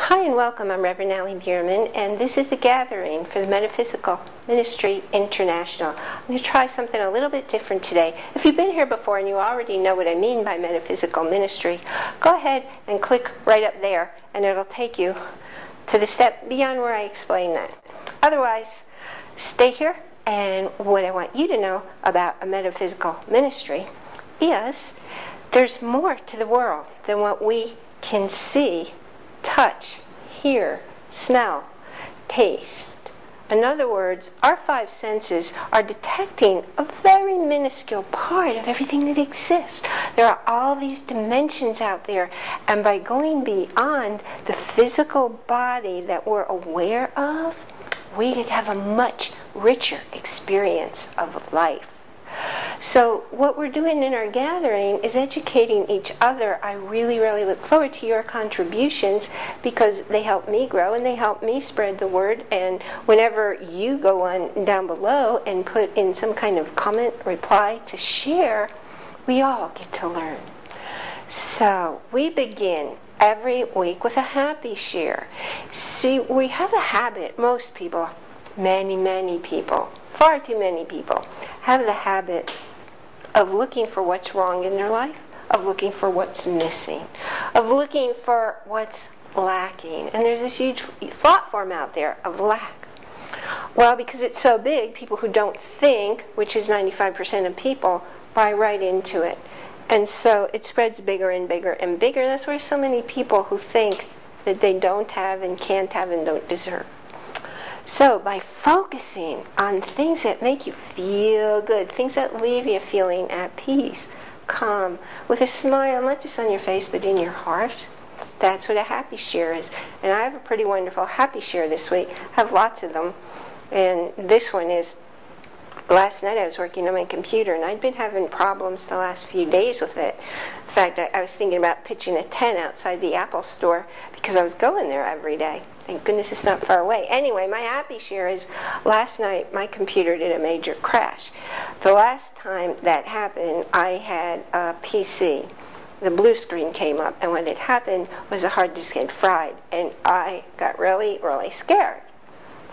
Hi and welcome. I'm Reverend Allie Bierman, and this is the gathering for the Metaphysical Ministry International. I'm going to try something a little bit different today. If you've been here before and you already know what I mean by metaphysical ministry, go ahead and click right up there, and it'll take you to the step beyond where I explain that. Otherwise, stay here, and what I want you to know about a metaphysical ministry is there's more to the world than what we can see, touch, hear, smell, taste. In other words, our five senses are detecting a very minuscule part of everything that exists. There are all these dimensions out there, and by going beyond the physical body that we're aware of, we could have a much richer experience of life. So what we're doing in our gathering is educating each other. I really, really look forward to your contributions because they help me grow and they help me spread the word. And whenever you go on down below and put in some kind of comment, reply to share, we all get to learn. So we begin every week with a happy share. See, we have a habit, most people, many people, far too many people, have the habit of looking for what's wrong in their life, of looking for what's missing, of looking for what's lacking. And there's this huge thought form out there of lack. Well, because it's so big, people who don't think, which is 95% of people, buy right into it. And so it spreads bigger and bigger and bigger. That's why so many people who think that they don't have and can't have and don't deserve. So by focusing on things that make you feel good, things that leave you feeling at peace, calm, with a smile, not just on your face, but in your heart, that's what a happy share is. And I have a pretty wonderful happy share this week. I have lots of them. And this one is, last night I was working on my computer, and I'd been having problems the last few days with it. In fact, I was thinking about pitching a tent outside the Apple store because I was going there every day. Thank goodness it's not far away. Anyway, my happy share is last night my computer did a major crash. The last time that happened, I had a PC. The blue screen came up, and what had happened was the hard disk had fried, and I got really, really scared.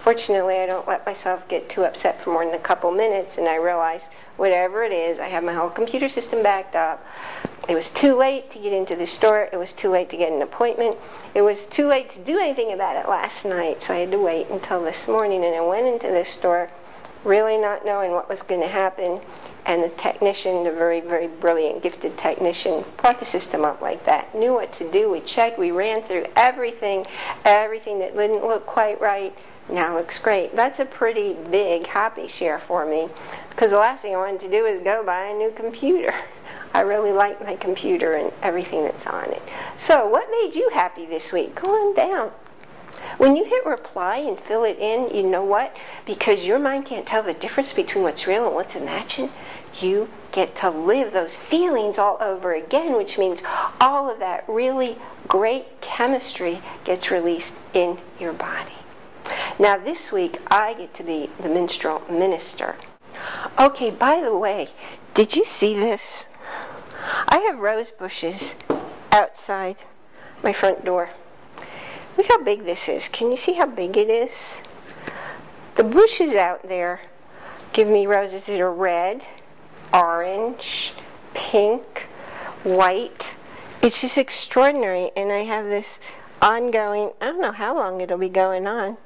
Fortunately, I don't let myself get too upset for more than a couple minutes, and I realized whatever it is, I have my whole computer system backed up. It was too late to get into the store. It was too late to get an appointment. It was too late to do anything about it last night, so I had to wait until this morning, and I went into the store really not knowing what was going to happen, and the technician, the very, very brilliant, gifted technician, brought the system up like that, knew what to do. We checked, we ran through everything that didn't look quite right. Now looks great. That's a pretty big happy share for me, because the last thing I wanted to do is go buy a new computer. I really like my computer and everything that's on it. So what made you happy this week? Go on down. When you hit reply and fill it in, you know what? Because your mind can't tell the difference between what's real and what's imagined, you get to live those feelings all over again, which means all of that really great chemistry gets released in your body. Now this week, I get to be the minstrel minister. Okay, by the way, did you see this? I have rose bushes outside my front door. Look how big this is. Can you see how big it is? The bushes out there give me roses that are red, orange, pink, white. It's just extraordinary, and I have this ongoing, I don't know how long it'll be going on.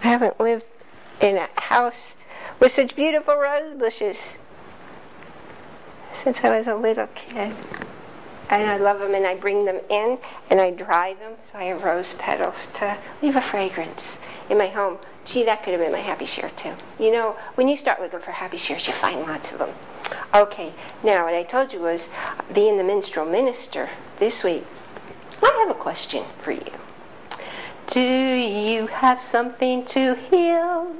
I haven't lived in a house with such beautiful rose bushes since I was a little kid. And I love them, and I bring them in, and I dry them, so I have rose petals to leave a fragrance in my home. Gee, that could have been my happy share too. You know, when you start looking for happy shares, you find lots of them. Okay, now what I told you was being the minstrel minister this week. I have a question for you. Do you have something to heal?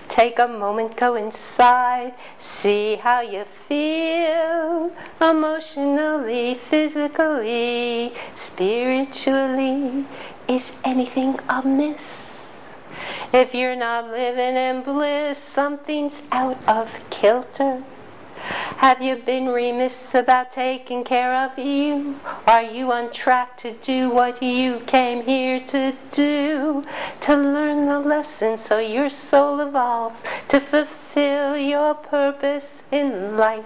Take a moment, go inside, see how you feel, emotionally, physically, spiritually. Is anything amiss? If you're not living in bliss, something's out of kilter. Have you been remiss about taking care of you? Are you on track to do what you came here to do? To learn the lesson so your soul evolves, to fulfill your purpose in life,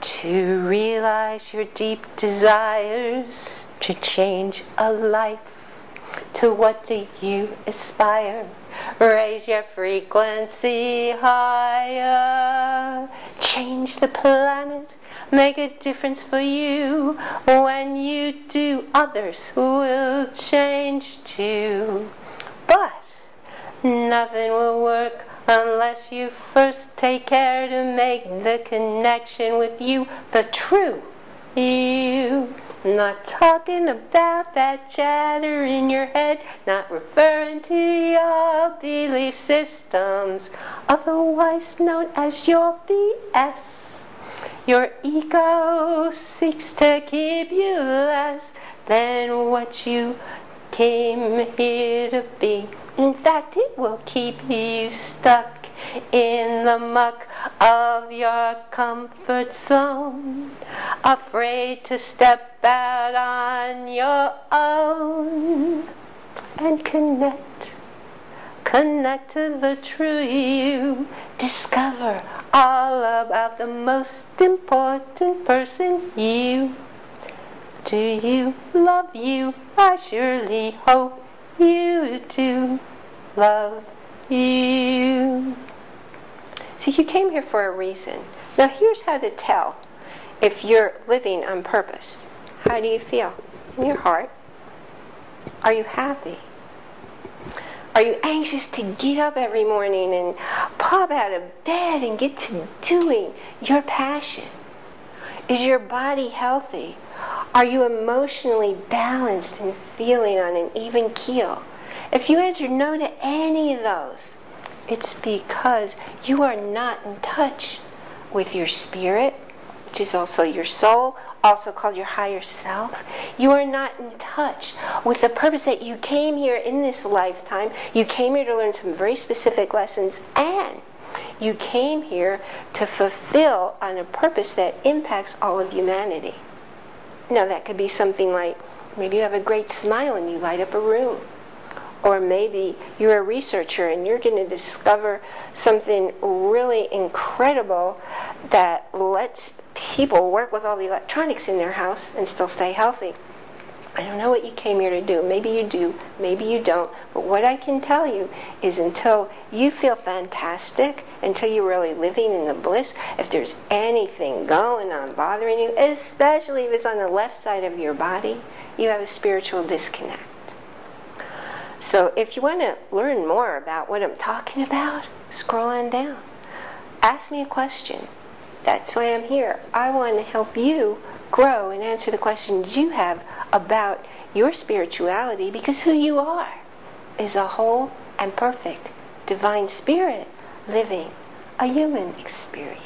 to realize your deep desires, to change a life. To what do you aspire? Raise your frequency higher. Change the planet. Make a difference for you. When you do, others will change too. But nothing will work unless you first take care to make the connection with you, the true you. Not talking about that chatter in your head, not referring to your belief systems, otherwise known as your BS. Your ego seeks to keep you less than what you came here to be. In fact, it will keep you stuck in the muck of your comfort zone, afraid to step out on your own and connect to the true you. Discover all about the most important person, you. Do you love you? I surely hope you do love you. See, you came here for a reason. Now here's how to tell if you're living on purpose. How do you feel in your heart? Are you happy? Are you anxious to get up every morning and pop out of bed and get to doing your passion? Is your body healthy? Are you emotionally balanced and feeling on an even keel? If you answer no to any of those, it's because you are not in touch with your spirit, which is also your soul, also called your higher self. You are not in touch with the purpose that you came here in this lifetime. You came here to learn some very specific lessons, and you came here to fulfill on a purpose that impacts all of humanity. Now that could be something like, maybe you have a great smile and you light up a room. Or maybe you're a researcher and you're going to discover something really incredible that lets people work with all the electronics in their house and still stay healthy. I don't know what you came here to do. Maybe you do, maybe you don't. But what I can tell you is until you feel fantastic, until you're really living in the bliss, if there's anything going on bothering you, especially if it's on the left side of your body, you have a spiritual disconnect. So if you want to learn more about what I'm talking about, scroll on down. Ask me a question. That's why I'm here. I want to help you grow and answer the questions you have about your spirituality, because who you are is a whole and perfect divine spirit living a human experience.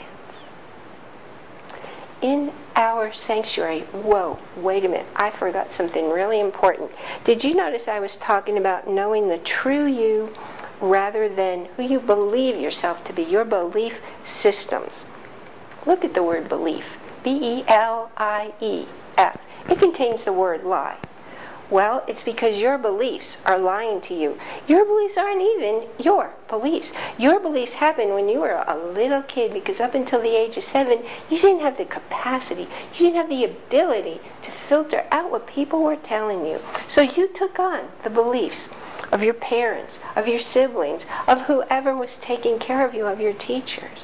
In our sanctuary, whoa, wait a minute, I forgot something really important. Did you notice I was talking about knowing the true you rather than who you believe yourself to be, your belief systems? Look at the word belief, B-E-L-I-E-F. It contains the word lie. Well, it's because your beliefs are lying to you. Your beliefs aren't even your beliefs. Your beliefs happened when you were a little kid, because up until the age of 7, you didn't have the capacity, you didn't have the ability to filter out what people were telling you. So you took on the beliefs of your parents, of your siblings, of whoever was taking care of you, of your teachers.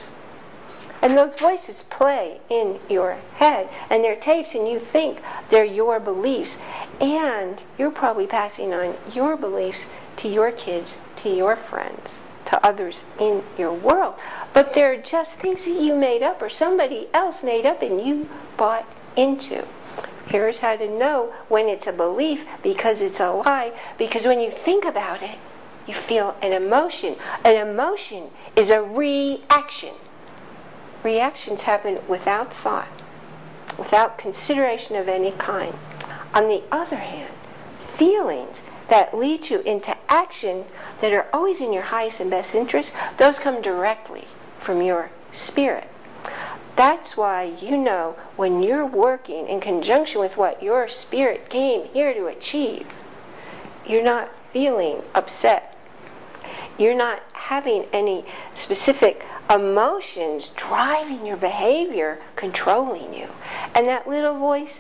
And those voices play in your head, and they're tapes, and you think they're your beliefs. And you're probably passing on your beliefs to your kids, to your friends, to others in your world. But they're just things that you made up, or somebody else made up, and you bought into. Here's how to know when it's a belief, because it's a lie. Because when you think about it, you feel an emotion. An emotion is a reaction. Reactions happen without thought, without consideration of any kind. On the other hand, feelings that lead you into action that are always in your highest and best interest, those come directly from your spirit. That's why you know when you're working in conjunction with what your spirit came here to achieve, you're not feeling upset. You're not having any specific emotions driving your behavior, controlling you. And that little voice,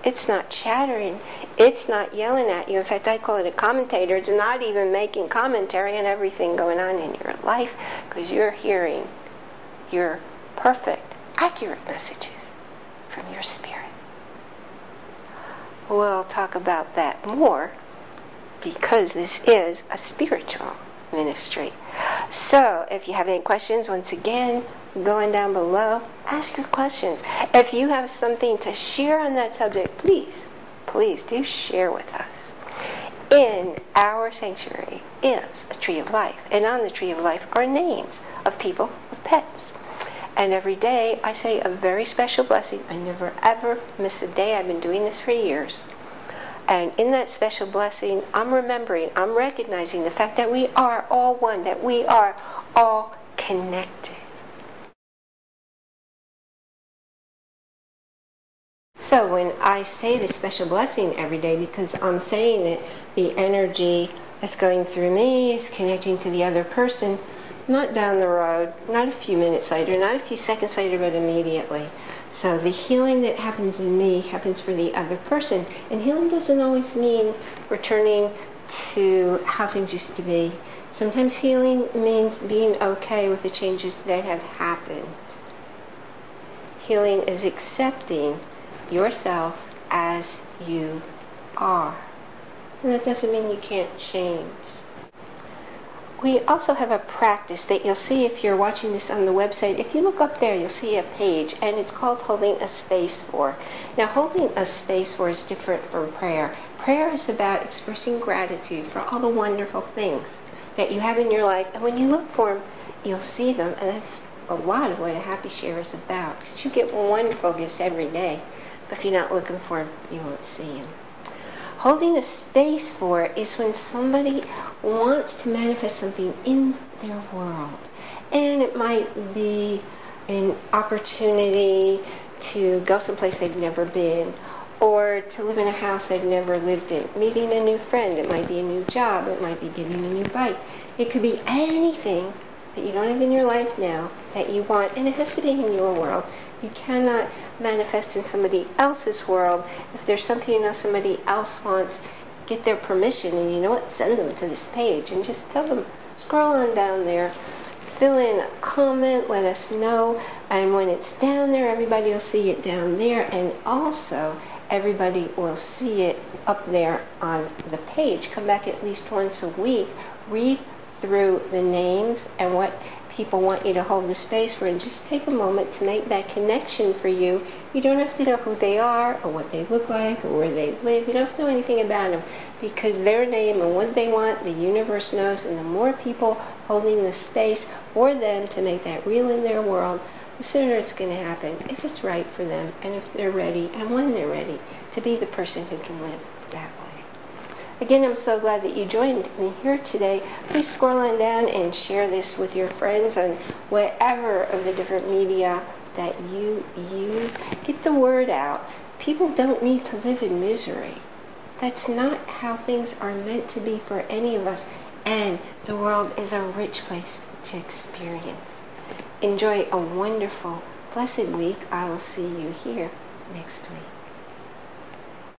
it's not chattering. It's not yelling at you. In fact, I call it a commentator. It's not even making commentary on everything going on in your life, because you're hearing your perfect, accurate messages from your spirit. We'll talk about that more, because this is a spiritual ministry. So if you have any questions, once again, going down below, ask your questions. If you have something to share on that subject, please do share with us. In our sanctuary is a tree of life, and on the tree of life are names of people, of pets. And every day I say a very special blessing. I never ever miss a day. I've been doing this for years. And in that special blessing, I'm recognizing the fact that we are all one, that we are all connected. So when I say this special blessing every day, because I'm saying that the energy that's going through me is connecting to the other person, not down the road, not a few minutes later, not a few seconds later, but immediately. So the healing that happens in me happens for the other person. And healing doesn't always mean returning to how things used to be. Sometimes healing means being okay with the changes that have happened. Healing is accepting yourself as you are. And that doesn't mean you can't change. We also have a practice that you'll see if you're watching this on the website. If you look up there, you'll see a page, and it's called Holding a Space For. Now, holding a space for is different from prayer. Prayer is about expressing gratitude for all the wonderful things that you have in your life, and when you look for them, you'll see them, and that's a lot of what a happy share is about, because you get wonderful gifts every day, but if you're not looking for them, you won't see them. Holding a space for is when somebody wants to manifest something in their world. And it might be an opportunity to go someplace they've never been, or to live in a house they've never lived in, meeting a new friend. It might be a new job. It might be getting a new bike. It could be anything that you don't have in your life now that you want, and it has to be in your world. You cannot manifest in somebody else's world. If there's something you know somebody else wants, get their permission, and you know what, send them to this page and just tell them, scroll on down there, fill in a comment, let us know, and when it's down there, everybody will see it down there, and also everybody will see it up there on the page. Come back at least once a week, read through the names and what people want you to hold the space for, and just take a moment to make that connection for you. You don't have to know who they are or what they look like or where they live. You don't have to know anything about them, because their name and what they want, the universe knows, and the more people holding the space for them to make that real in their world, the sooner it's going to happen, if it's right for them, and if they're ready, and when they're ready, to be the person who can live that way. Again, I'm so glad that you joined me here today. Please scroll on down and share this with your friends on whatever of the different media that you use. Get the word out. People don't need to live in misery. That's not how things are meant to be for any of us. And the world is a rich place to experience. Enjoy a wonderful, blessed week. I will see you here next week.